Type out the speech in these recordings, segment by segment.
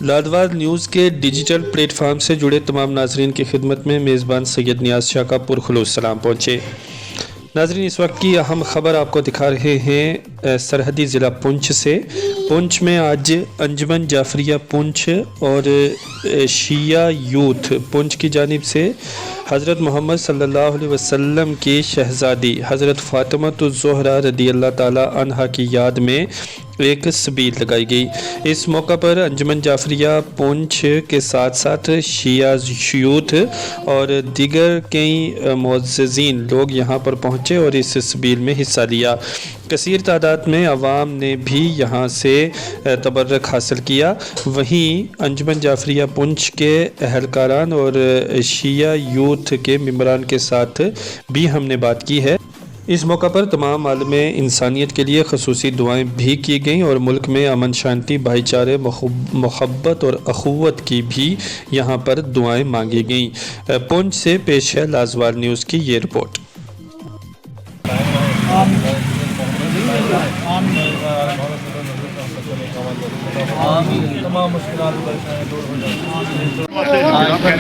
لادوار news کے digital plate form سے جڑے تمام ناظرین کی خدمت میں میزبان سید نیاز شاہ کا پرخلوص سلام پہنچے۔ ناظرین، اس وقت کی اہم خبر آپ کو دکھا رہے ہیں سرحدی ضلع پونچھ سے۔ پونچھ میں آج انجمن جعفریہ پونچھ اور شیعہ یوتھ پونچھ کی جانب سے حضرت محمد صلی اللہ علیہ وسلم کی شہزادی حضرت فاطمۃ الزہرا رضی اللہ تعالی عنہا کی یاد میں ایک سبیل لگائی گئی۔ اس موقع پر انجمن جعفریہ پونچھ کے ساتھ ساتھ شیعہ یوتھ اور دیگر کئی معززین لوگ یہاں پر پہنچے اور اس سبیل میں حصہ لیا۔ کثیر تعداد میں عوام نے بھی یہاں سے تبرک حاصل کیا۔ وہیں انجمن جعفریہ پونچھ کے اہلکاران اور شیعہ یوتھ کے ممبران کے ساتھ بھی ہم نے بات کی ہے۔ اس موقع پر تمام عالم انسانیت کے لیے خصوصی دعائیں بھی کی گئیں اور ملک میں امن، شانتی، بھائی چارے، محبت اور اخوت کی بھی یہاں پر دعائیں مانگی گئیں۔ پونچھ سے پیش ہے لادوار نیوز کی یہ رپورٹ۔ تمام مشکلات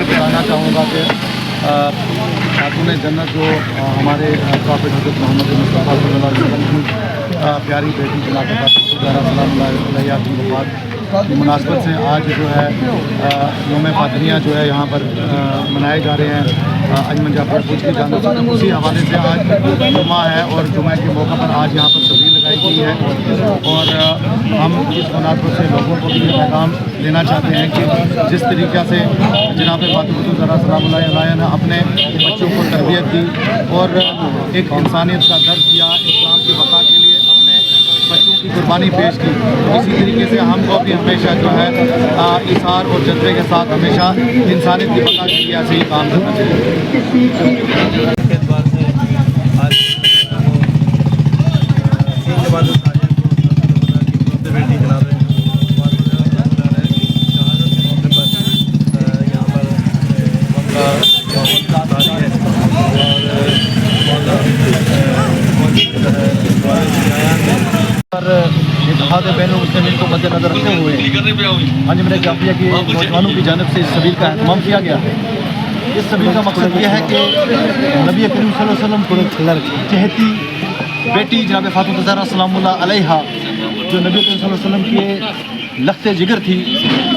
بتانا چاہوں گا کہ خاتون جنت جو ہمارے پروفیٹ حضرت محمد مصطفیٰ صلی اللہ علیہ وسلم کی پیاری بیٹی جناب فاطمہ سلام اللہ علیہ کی وفات کی مناسبت سے آج جو ہے یوم فاطمیہ جو ہے یہاں پر منائے جا رہے ہیں انجمن جعفریہ پونچھ کی جانب سے۔ اسی حوالے سے آج جمعہ ہے اور جمعہ کے موقع پر آج یہاں پر سبیل لگائی گئی ہے اور ہم اس مناسبت سے لوگوں کو بھی یہ پیغام دینا چاہتے ہیں کہ جس طریقہ سے جناب فاطمۃ الزہرا سلام اللہ علیہ نے اپنے بچوں کو تربیت دی اور ایک انسانیت کا درس دیا، اسلام کی بقا کے لیے اپنے بچوں کی قربانی پیش کی، اسی طریقے سے ہم کو بھی ہمیشہ جو ہے ایثار اور جذبے کے ساتھ ہمیشہ انسانیت کی بقا کے لیے ایسے ہی کام کرنا چاہیے۔ اتحاد بین المسلمین کو مد نظر رکھتے ہوئے انجمن جعفریہ کی نوجوانوں کی جانب سے اس سبیل کا اہتمام کیا گیا ہے۔ اس سبیل کا مقصد یہ ہے کہ نبی کریم صلی اللہ علیہ وسلم کو چہتی بیٹی جناب فاطمۃ الزہرا سلام اللہ علیہ جو نبی کریم صلی اللہ علیہ وسلم کے لخت جگر تھی،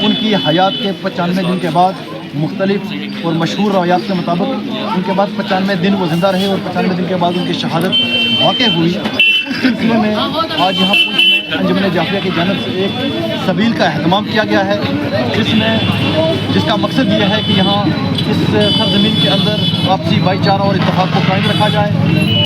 ان کی حیات کے 95 دن کے بعد مختلف اور مشہور روایات کے مطابق ان کے بعد 95 دن وہ زندہ رہے اور 95 دن کے بعد ان کی شہادت واقع ہوئی۔ اس سلسلے میں آج یہاں پونچھ میں انجمن جعفریہ کی جانب سے ایک سبیل کا اہتمام کیا گیا ہے جس کا مقصد یہ ہے کہ یہاں اس سرزمین کے اندر آپسی بھائی چارہ اور اتفاق کو قائم رکھا جائے۔